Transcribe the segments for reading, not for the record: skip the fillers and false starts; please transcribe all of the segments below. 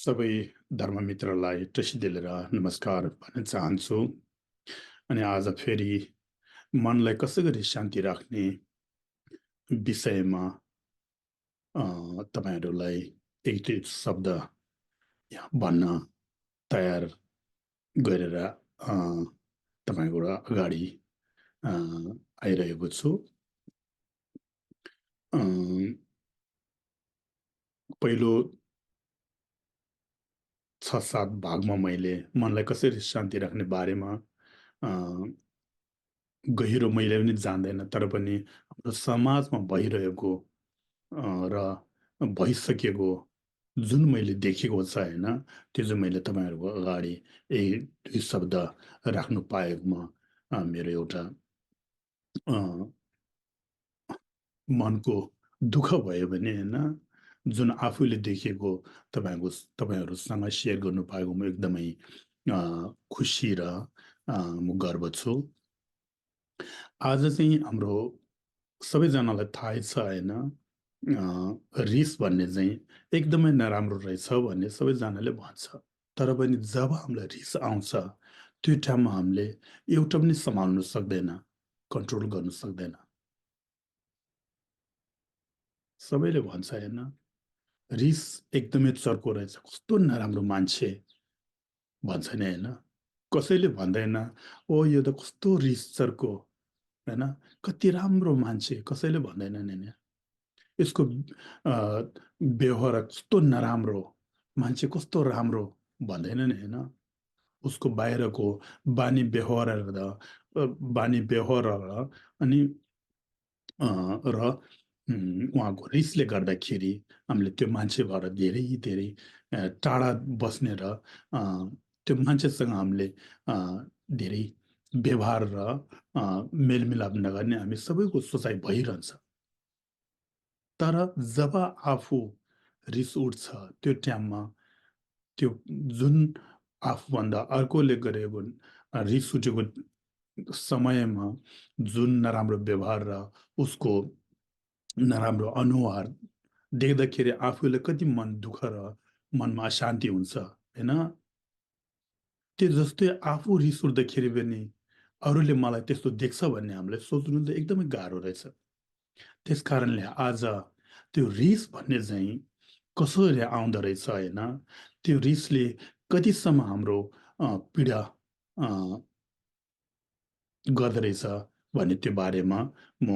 सबै धर्ममित्रलाई टसिदेलेर नमस्कार भन्न चाहन्छु। अनि आज फेरि मनलाई कसै गरी शान्ति राख्ने विषयमा तपाईँहरूलाई एक दुई शब्द यहाँ भन्न तयार गरेर तपाईँको अगाडि आइरहेको छु। पहिलो 6-7 भागमा मैले मनलाई कसरी शान्ति राख्ने बारेमा गहिरो मैले पनि जान्दैन, तर पनि हाम्रो समाजमा भइरहेको र भइसकेको जुन मैले देखेको छ होइन, त्यो चाहिँ मैले तपाईँहरूको अगाडि एक दुई शब्द राख्नु पाएकोमा मेरो एउटा मनको दुःख भयो भने होइन, जुन आफूले देखेको तपाईँहरूसँग सेयर गर्नु पाएको म एकदमै खुसी र म गर्व छु। आज चाहिँ हाम्रो सबैजनालाई थाहै छ होइन, रिस भन्ने चाहिँ एकदमै नराम्रो रहेछ भन्ने सबैजनाले भन्छ। तर पनि जब हामीलाई रिस आउँछ त्यो टाइममा हामीले एउटा पनि सम्हाल्नु सक्दैन, कन्ट्रोल गर्नु सक्दैन। सबैले भन्छ होइन, रिस एकदमै चर्को रहेछ, कस्तो नराम्रो मान्छे भन्छ नि होइन। कसैले भन्दैन ओ यो त कस्तो रिस चर्को होइन, कति राम्रो मान्छे, कसैले भन्दैनन् होइन। यसको व्यवहार कस्तो नराम्रो, मान्छे कस्तो राम्रो भन्दैनन् होइन। उसको बाहिरको बानी व्यवहार अनि र उहाँको रिसले गर्दाखेरि हामीले त्यो मान्छेबाट धेरै धेरै टाढा बस्ने र त्यो मान्छेसँग हामीले धेरै व्यवहार र मेलमिलाप नगर्ने हामी सबैको सोचाइ भइरहन्छ। तर जब आफू रिस उठ्छ त्यो टाइममा त्यो जुन आफूभन्दा अर्कोले गरेको रिस उठेको समयमा जुन नराम्रो व्यवहार र उसको नराम्रो अनुहार देख्दाखेरि आफूले कति मन दुःख र मनमा अशान्ति हुन्छ होइन। त्यो जस्तै आफू रिस उठ्दाखेरि पनि अरूले मलाई त्यस्तो देख्छ भन्ने हामीलाई सोच्नु त एकदमै गाह्रो रहेछ। त्यस कारणले आज त्यो रिस भन्ने चाहिँ कसरी आउँदो रहेछ होइन, त्यो रिसले कतिसम्म हाम्रो पीडा गर्दो रहेछ भन्ने त्यो बारेमा म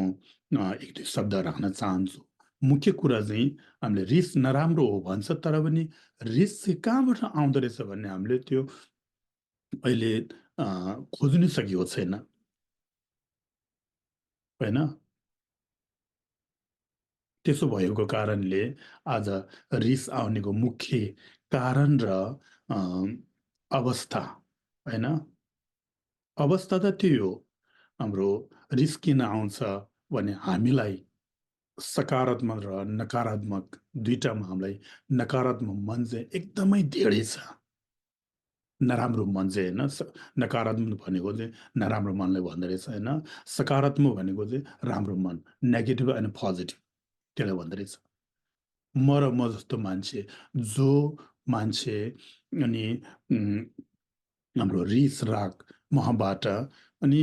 एक दुई शब्द राख्न चाहन्छु। मुख्य कुरा चाहिँ हामीले रिस नराम्रो हो भन्छ, तर पनि रिस चाहिँ कहाँबाट आउँदो रहेछ भन्ने हामीले त्यो अहिले खोज्नु सकेको छैन होइन। त्यसो भएको कारणले आज रिस आउनेको मुख्य कारण र अवस्था होइन, अवस्था त त्यही हो। हाम्रो रिस किन आउँछ भने हामीलाई सकारात्मक र नकारात्मक दुईटामा हामीलाई नकारात्मक मन चाहिँ एकदमै धेरै छ। नराम्रो मन चाहिँ होइन, नकारात्मक भनेको चाहिँ नराम्रो मनलाई भन्दो रहेछ होइन, सकारात्मक भनेको चाहिँ राम्रो मन, नेगेटिभ अनि पोजिटिभ, त्यसलाई भन्दो रहेछ। म र म जस्तो मान्छे जो मान्छे अनि हाम्रो रिस राग मबाट अनि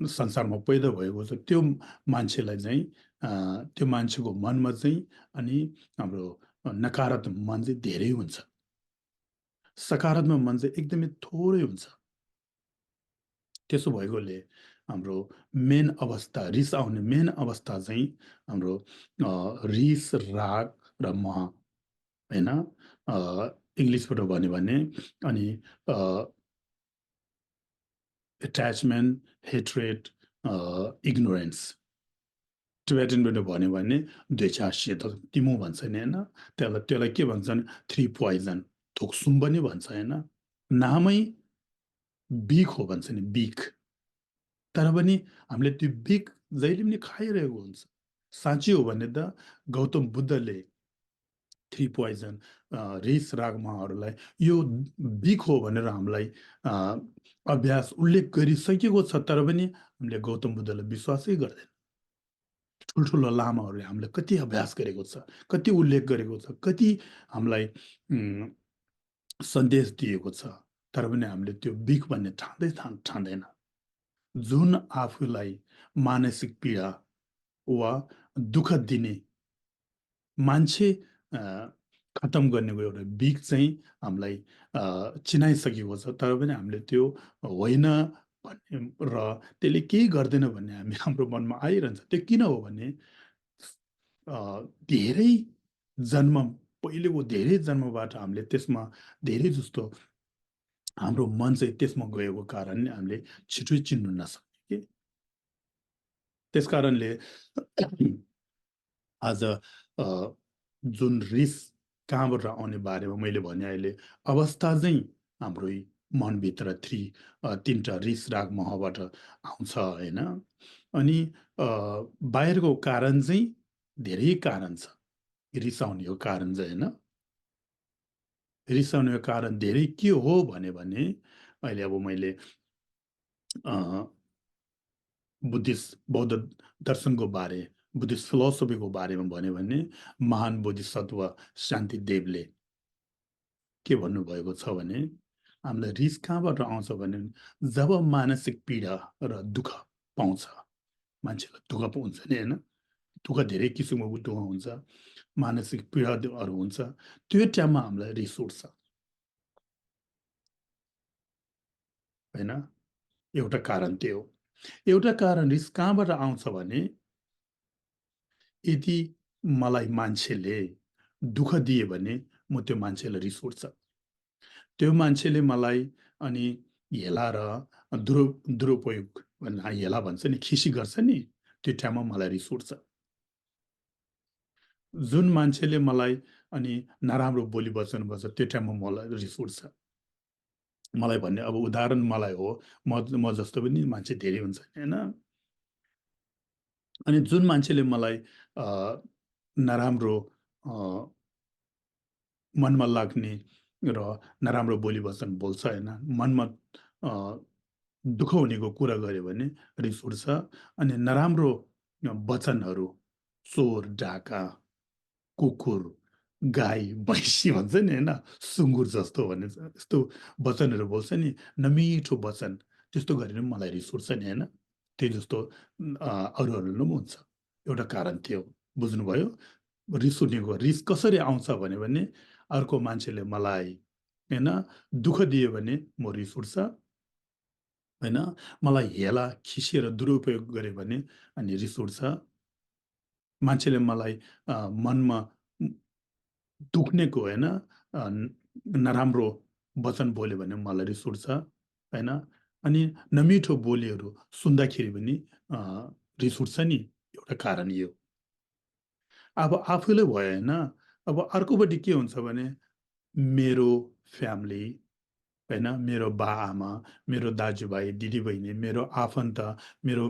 संसारमा पैदा भएको छ त्यो मान्छेलाई चाहिँ त्यो मान्छेको मनमा चाहिँ अनि हाम्रो नकारात्मक मन चाहिँ धेरै हुन्छ, सकारात्मक मन चाहिँ एकदमै थोरै हुन्छ। त्यसो भएकोले हाम्रो मेन अवस्था, रिस आउने मेन अवस्था चाहिँ हाम्रो रिस राग र मोह होइन, इङ्ग्लिसबाट भन्यो भने अनि एट्याचमेन्ट, हेट्रेड, इग्नोरेन्स। टिबेटनबाट भन्यो भने द्वेषास्य तिमो भन्छ नि होइन, त्यसलाई के भन्छन्, 3 पोइजन, थोक्सुम पनि भन्छ होइन। नामै बिख हो भन्छ नि, बिख। तर पनि हामीले त्यो बिख जहिले पनि खाइरहेको हुन्छ। साँच्चै हो भने त गौतम बुद्धले 3 पोइजन रिस रागमाहरूलाई यो बिख हो भनेर हामीलाई अभ्यास उल्लेख गरिसकेको छ, तर पनि हामीले गौतम बुद्धलाई विश्वासै गर्दैन। ठुल्ठुलो लामाहरूले हामीलाई कति अभ्यास गरेको छ, कति उल्लेख गरेको छ, कति हामीलाई सन्देश दिएको छ, तर पनि हामीले त्यो बिख भन्ने ठान्दैन। जुन आफूलाई मानसिक पीडा वा दुःख दिने मान्छे खतम गर्नेको एउटा बिख चाहिँ हामीलाई चिनाइसकेको छ, तर पनि हामीले त्यो होइन भन्ने र त्यसले केही गर्दैन भन्ने हाम्रो मनमा आइरहन्छ। त्यो किन हो भने धेरै जन्म पहिलेको धेरै जन्मबाट हामीले त्यसमा धेरै जस्तो हाम्रो मन चाहिँ त्यसमा गएको कारणले हामीले छिटो चिन्नु नसक्ने कि त्यस कारणले आज जुन रिस कहाँबाट आउने बारेमा मैले भने अहिले अवस्था चाहिँ हाम्रो मनभित्र तिनवटा रिस राग महबाट आउँछ होइन। अनि बाहिरको कारण चाहिँ धेरै कारण छ रिसाउनेको कारण चाहिँ होइन। रिसाउनेको कारण धेरै के हो भने अहिले अब मैले बुद्धिस्ट बौद्ध दर्शनको बारे बुद्धिस्ट फिलोसफीको बारेमा भन्यो भने महान बोधिसत्व शान्तिदेवले के भन्नुभएको छ भने हामीलाई रिस कहाँबाट आउँछ भने जब मानसिक पीडा र दुःख पाउँछ, मान्छेलाई दुःख पाउँछ नि होइन, दुःख धेरै किसिमको दुःख हुन्छ, मानसिक पीडाहरू हुन्छ, त्यो टाइममा हामीलाई रिस उठ्छ होइन। एउटा कारण त्यो हो। एउटा कारण रिस कहाँबाट आउँछ भने यदि मलाई मान्छेले दुःख दिए भने म त्यो मान्छेलाई रिस उठ्छ। त्यो मान्छेले मलाई अनि हेला र दुरुपयोग हेला भन्छ नि, खिसी गर्छ नि, त्यो टाइममा मलाई रिस उठ्छ। जुन मान्छेले मलाई अनि नराम्रो बोली वचन गर्छ त्यो टाइममा मलाई रिस उठ्छ। मलाई भन्ने अब उदाहरण मलाई हो, म जस्तो पनि मान्छे धेरै हुन्छ होइन। अनि जुन मान्छेले मलाई नराम्रो मनमा लाग्ने र नराम्रो बोली वचन बोल्छ होइन, मनमा दुःख हुनेको कुरा गर्यो भने रिस उठ्छ। अनि नराम्रो वचनहरू चोर डाका कुकुर गाई भैँसी भन्छ नि होइन, सुँगुर जस्तो भन्ने यस्तो वचनहरू बोल्छ नि, नमिठो वचन, त्यस्तो गरेर पनि मलाई रिस उठ्छ नि होइन। त्यही जस्तो अरूहरूले पनि हुन्छ। एउटा कारण त्यो बुझ्नुभयो। रिस उठ्नेको रिस कसरी आउँछ भने अर्को मान्छेले मलाई होइन दुःख दियो भने म रिस उठ्छ होइन। मलाई हेला खिसेर दुरुपयोग गर्यो भने अनि रिस उठ्छ। मान्छेले मलाई मनमा दुख्नेको होइन नराम्रो वचन बोल्यो भने मलाई रिस उठ्छ होइन। अनि नमिठो बोलीहरू सुन्दाखेरि पनि रिस उठ्छ नि, एउटा कारण यो। अब आफूले भयो होइन, अब अर्कोपट्टि के हुन्छ भने मेरो फ्यामिली होइन, मेरो बाआमा, मेरो दाजुभाइ दिदीबहिनी, मेरो आफन्त, मेरो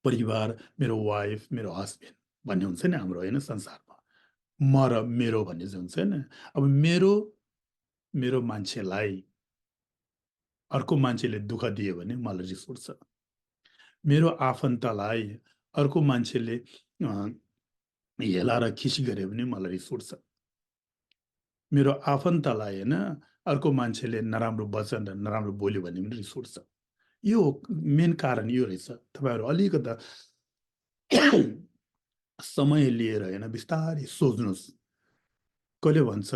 परिवार, मेरो वाइफ, मेरो हस्बेन्ड भन्ने हुन्छ नि हाम्रो होइन संसारमा। म र मेरो भन्ने चाहिँ हुन्छ नि। अब मेरो मान्छेलाई अर्को मान्छेले दुःख दियो भने मलाई रिस उठ्छ। मेरो आफन्तलाई अर्को मान्छेले हेला र खिसी गर्यो भने मलाई रिस उठ्छ। मेरो आफन्तलाई होइन अर्को मान्छेले नराम्रो वचन र नराम्रो बोल्यो भने पनि रिस उठ्छ। यो मेन कारण यो रहेछ। तपाईँहरू अलिकता समय लिएर होइन बिस्तारै सोच्नुहोस्। कहिले भन्छ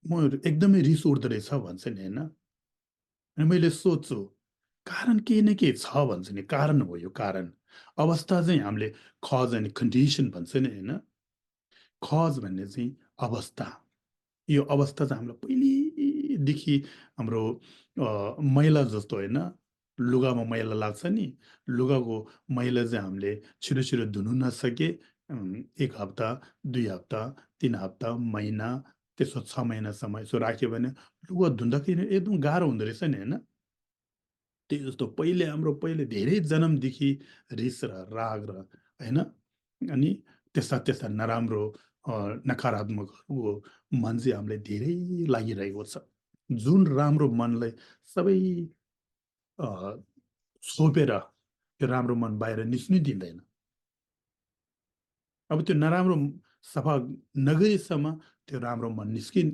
म एकदमै रिस उठ्दो रहेछ भन्छ नि होइन। अनि मैले सोध्छु कारण केही न केही छ भन्छ नि, कारण हो यो कारण। अवस्था चाहिँ हामीले कज एन्ड कन्डिसन भन्छ नि होइन। कज भन्ने चाहिँ अवस्था, यो अवस्था चाहिँ हामीलाई पहिलेदेखि हाम्रो मैला जस्तो होइन, लुगामा मैला लाग्छ नि, लुगाको मैला चाहिँ हामीले छिटो छिटो धुनु नसके 1 हप्ता 2 हप्ता 3 हप्ता महिना त्यसो 6 महिनासम्म यसो राख्यो भने लुगा धुँदाखेरि एकदम गाह्रो हुँदो रहेछ नि होइन। त्यही जस्तो पहिले धेरै जन्मदेखि रिस र राग र होइन अनि त्यस्ता नराम्रो नकारात्मकहरूको मन चाहिँ हामीलाई धेरै लागिरहेको छ। जुन राम्रो मनलाई सबै छोपेर त्यो राम्रो मन बाहिर निस्किनु दिँदैन। अब त्यो नराम्रो सफा नगरीसम्म त्यो राम्रो मन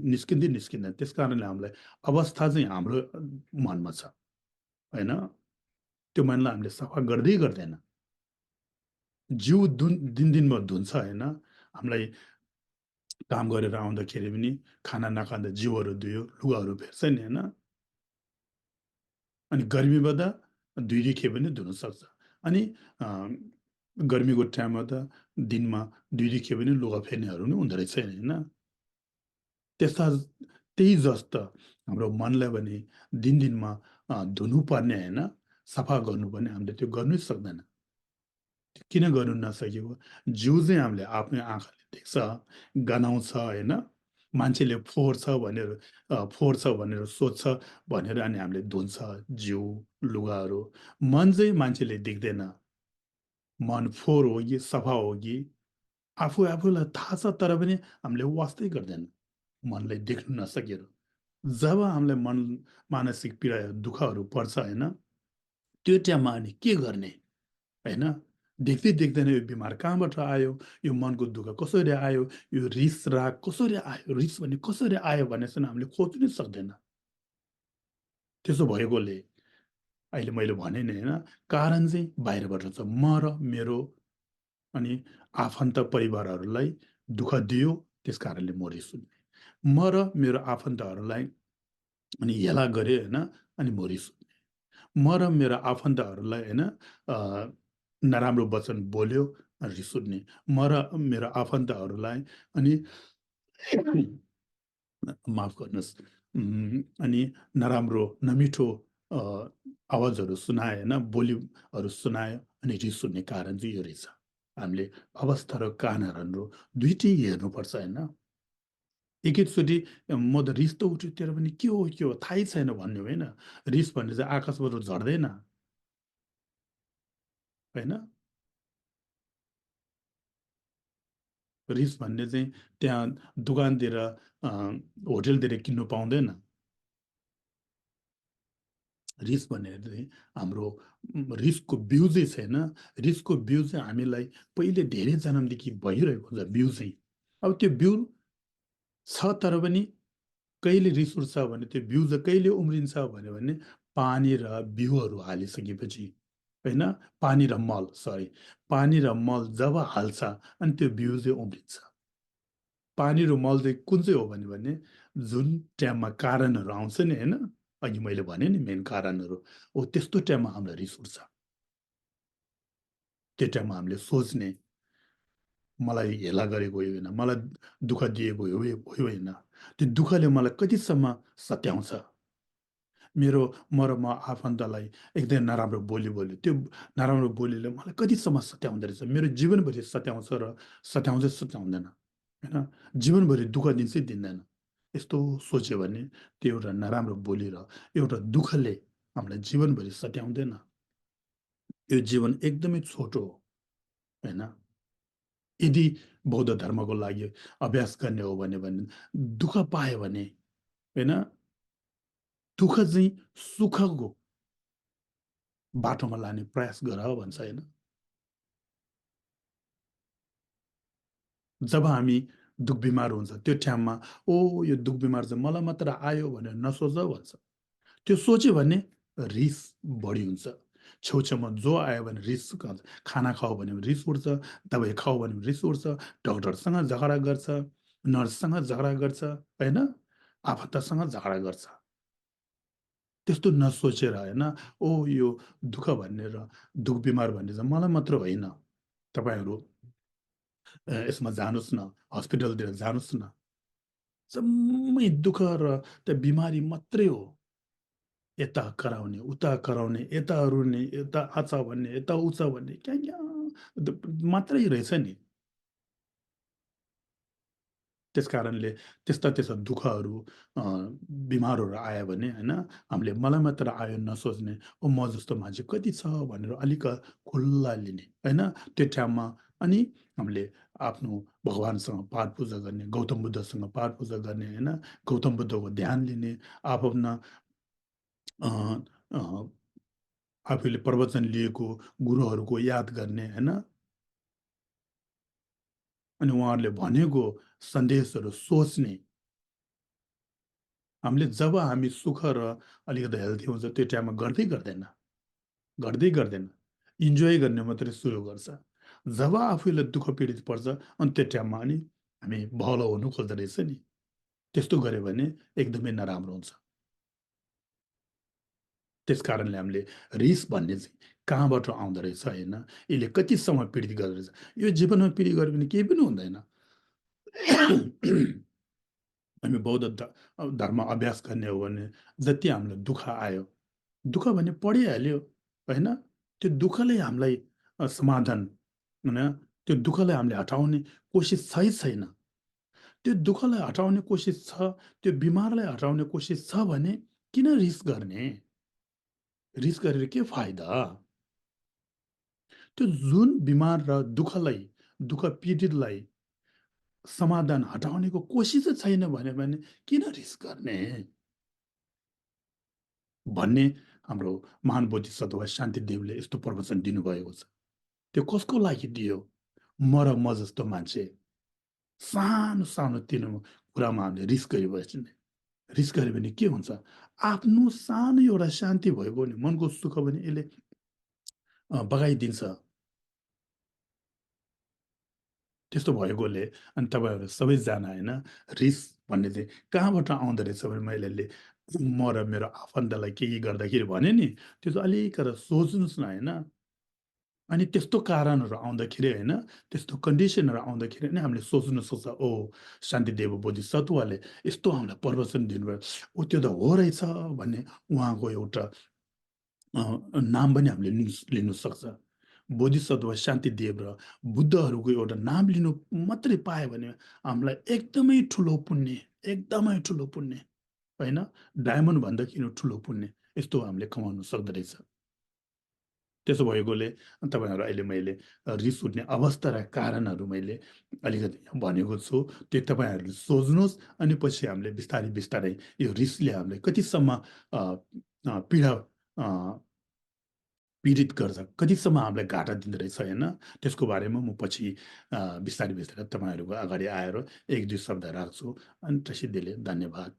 निस्किँदैन। त्यस कारणले हामीलाई अवस्था चाहिँ हाम्रो मनमा छ होइन। त्यो मनलाई हामीले सफा गर्दै गर्दैन। जिउ दिनमा धुन्छ होइन। हामीलाई काम गरेर आउँदाखेरि पनि खाना नखाँदा जिउहरू धुयो, लुगाहरू फेर्छ नि होइन। अनि गर्मीमा त 2 खेप पनि धुन सक्छ। अनि गर्मीको टाइममा त दिनमा 2 खेप पनि लुगा फेर्नेहरू पनि हुँदो रहेछ होइन। त्यस्ता त्यही जस्तो हाम्रो मनलाई पनि दिनमा धुनुपर्ने होइन, सफा गर्नुपर्ने, हामीले त्यो गर्नै सक्दैन। किन गर्नु नसकेको? जिउ चाहिँ हामीले आफ्नै आँखाले देख्छ, गनाउँछ होइन। मान्छेले फोहोर छ भनेर सोध्छ भनेर अनि हामीले धुन्छ जिउ, लुगाहरू। मन चाहिँ मान्छेले देख्दैन। मन फोहोर हो कि सफा हो कि आफूलाई थाहा छ, तर पनि हामीले वास्तै गर्दैन मनलाई देख्नु नसकेर। जब हामीलाई मानसिक पीडा दुःखहरू पर्छ होइन, त्यो टाइममा अनि के गर्ने होइन। देख्दै देख्दैन यो बिमार कहाँबाट आयो, यो मनको दुःख कसरी आयो, यो रिस राग कसरी आयो, रिस भन्ने कसरी आयो भन्ने चाहिँ हामीले खोज्नै सक्दैन। त्यसो भएकोले अहिले मैले भने नि होइन, कारण चाहिँ बाहिरबाट छ। म र मेरो अनि आफन्त परिवारहरूलाई दुःख दियो, त्यस कारणले म रिस उठ्ने। म र मेरो आफन्तहरूलाई अनि हेला गरे होइन, अनि म रिस उठ्ने। म र मेरो आफन्तहरूलाई होइन नराम्रो वचन बोल्यो, रिस उठ्ने। म र मेरो आफन्तहरूलाई अनि माफ गर्नुहोस्, अनि नराम्रो नमिठो अ, आवाजहरू सुनायो होइन, बोलीहरू सुनायो, अनि रिस उठ्ने कारण चाहिँ यो रहेछ। हामीले अवस्था र कारणहरू दुइटै हेर्नुपर्छ होइन। एकैचोटि म त रिस त उठ्यो तेरो पनि के हो थाहै छैन भन्ने होइन। रिस भन्ने चाहिँ आकाशबाट झर्दैन होइन। रिस भन्ने चाहिँ त्यहाँ दोकानतिर होटेलतिर किन्नु पाउँदैन। रिस भनेर चाहिँ हाम्रो रिसको बिउ चाहिँ छैन। रिसको बिउ चाहिँ हामीलाई पहिले धेरै जन्मदेखि भइरहेको हुन्छ बिउ चाहिँ। अब त्यो बिउ छ, तर पनि कहिले रिस उठ्छ भने त्यो बिउ चाहिँ कहिले उम्रिन्छ भन्यो भने पानी र बिउहरू हालिसकेपछि होइन। पानी र मल, सरी, पानी र मल जब हाल्छ अनि त्यो बिउ चाहिँ उम्रिन्छ। पानी र मल चाहिँ कुन चाहिँ हो भने जुन टाइममा कारणहरू आउँछ नि होइन, अघि मैले भने नि मेन कारणहरू हो, त्यस्तो टाइममा हामीलाई रिस उठ्छ। त्यो टाइममा हामीले सोच्ने, मलाई हेला गरेको हो होइन, मलाई दुःख दिएको हो होइन, त्यो दुःखले मलाई कतिसम्म सत्याउँछ। मेरो म आफन्तलाई एकदम नराम्रो बोली बोल्यो, त्यो नराम्रो बोलीले मलाई कतिसम्म सत्याउँदो रहेछ, मेरो जीवनभरि सत्याउँछ र सत्याउँदैन होइन, जीवनभरि दुःख दिन्छै दिँदैन। यस्तो सोच्यो भने त्यो एउटा नराम्रो बोली र एउटा दुःखले हामीलाई जीवनभरि सत्याउँदैन। यो जीवन एकदमै छोटो हो होइन। यदि बौद्ध धर्मको लागि अभ्यास गर्ने हो भने दुःख पायो भने होइन, दुःख चाहिँ सुखको बाटोमा लाने प्रयास गर भन्छ होइन। जब हामी दुःख बिमार हुन्छ त्यो टाइममा ओ यो दुःख बिमार चाहिँ मलाई मात्र आयो भनेर नसोच भन्छ। त्यो सोच्यो भने रिस बढी हुन्छ। छेउछाउमा जो आयो भने रिस गर्छ। खाना खाऊ भन्यो भने रिस उठ्छ, दबाई खाऊ भन्यो भने रिस उठ्छ, डक्टरसँग झगडा गर्छ, नर्ससँग झगडा गर्छ होइन, आफन्तसँग झगडा गर्छ। त्यस्तो नसोचेर होइन, ओ यो दुःख भन्ने र दुःख बिमार भन्ने चाहिँ मलाई मात्र होइन, तपाईँहरू यसमा जानुहोस् न, हस्पिटलतिर जानुहोस् न, जम्मै दुःख र त्यो बिमारी मात्रै हो। यता कराउने, उता कराउने, यता रुने, यता आछ भन्ने, यता उछ भन्ने, मात्रै रहेछ नि। त्यस कारणले त्यस्ता दुःखहरू अ, बिमारहरू आयो भने होइन, हामीले मलाई मात्र आयो नसोच्ने, ओ म जस्तो मान्छे कति छ भनेर अलिक खुल्ला लिने होइन त्यो टाइममा। अनि हामीले आफ्नो भगवान्सँग पाठ पूजा गर्ने, गौतम बुद्धसँग पाठ पूजा गर्ने होइन, गौतम बुद्धको ध्यान लिने, आफ्ना अ, अ, आफूले प्रवचन लिएको गुरुहरूको याद गर्ने होइन। अनि उहाँहरूले भनेको सन्देशहरू सोच्ने, हामीले जब हामी सुख र अलिकति हेल्दी हुन्छ त्यो टाइममा गर्दै गर्दैन, इन्जोय गर्ने मात्रै सुरु गर्छ। जब आफूलाई दुःख पीडित पर्छ अनि त्यो टाइममा अनि हामी भलो हुनु खोज्दो रहेछ नि। त्यस्तो गऱ्यो भने एकदमै नराम्रो हुन्छ। त्यस कारणले हामीले रिस भन्ने चाहिँ कहाँबाट आउँदो रहेछ होइन, यसले कति समय पीडित गर्दो रहेछ। यो जीवनमा पीडित गऱ्यो भने केही पनि हुँदैन। हामी बौद्ध धर्म अभ्यास गर्ने हो भने जति हामीलाई दुःख आयो, दुःख भने पढिहाल्यो होइन, त्यो दुःखले हामीलाई समाधान होइन, त्यो दुःखलाई हामीले हटाउने कोसिस छै छैन। त्यो दुःखलाई हटाउने कोसिस छ, त्यो बिमारलाई हटाउने कोसिस छ भने किन रिस गर्ने? रिस गरेर के फाइदा? त्यो जुन बिमार र दुःख पीडितलाई समाधान हटाउनेको कोसिसै छैन भने किन रिस गर्ने? भन्ने हाम्रो महान बोधिसत्व शान्तिदेवले यस्तो प्रवचन दिनुभएको छ। त्यो कसको लागि दियो? म र म जस्तो मान्छे सानो सानो तिनो कुरामा हामीले रिस गरिबस्ने। रिस गर्यो भने के हुन्छ? आफ्नो सानो एउटा शान्ति भएको भने मनको सुख भने यसले बगाइदिन्छ। त्यस्तो भएकोले अनि तपाईँहरू सबैजना होइन, रिस भन्ने चाहिँ कहाँबाट आउँदो रहेछ भने मैले अहिले म र मेरो आफन्तलाई केही गर्दाखेरि भने नि, त्यो चाहिँ अलिकति सोच्नुहोस् न होइन। अनि त्यस्तो कारणहरू आउँदाखेरि होइन, त्यस्तो कन्डिसनहरू आउँदाखेरि नै हामीले सोच्नु सक्छ, ओ शान्तिदेव बोधिसत्वले यस्तो हामीलाई प्रवचन दिनुभयो, ओ त्यो त हो रहेछ भन्ने उहाँको एउटा नाम पनि हामीले लिनु सक्छ। बोधिसत्व शान्तिदेव र बुद्धहरूको एउटा नाम लिनु मात्रै पायो भने हामीलाई एकदमै ठुलो पुण्य होइन, डायमन्ड भन्दा किन ठुलो पुण्य यस्तो हामीले कमाउनु सक्दो रहेछ। त्यसो भएकोले तपाईँहरू अहिले मैले रिस उठ्ने अवस्था र कारणहरू मैले अलिकति भनेको छु। त्यो तपाईँहरूले सोच्नुहोस् अनि पछि हामीले बिस्तारै बिस्तारै यो रिसले हामीलाई कतिसम्म अ, अ, पीडा अ, पीडित गर्छ, कतिसम्म हामीलाई घाटा दिँदो रहेछ होइन, त्यसको बारेमा म पछि बिस्तारै बिस्तारै तपाईँहरूको अगाडि आएर 1-2 शब्द राख्छु। अनि प्रसिद्धिले धन्यवाद।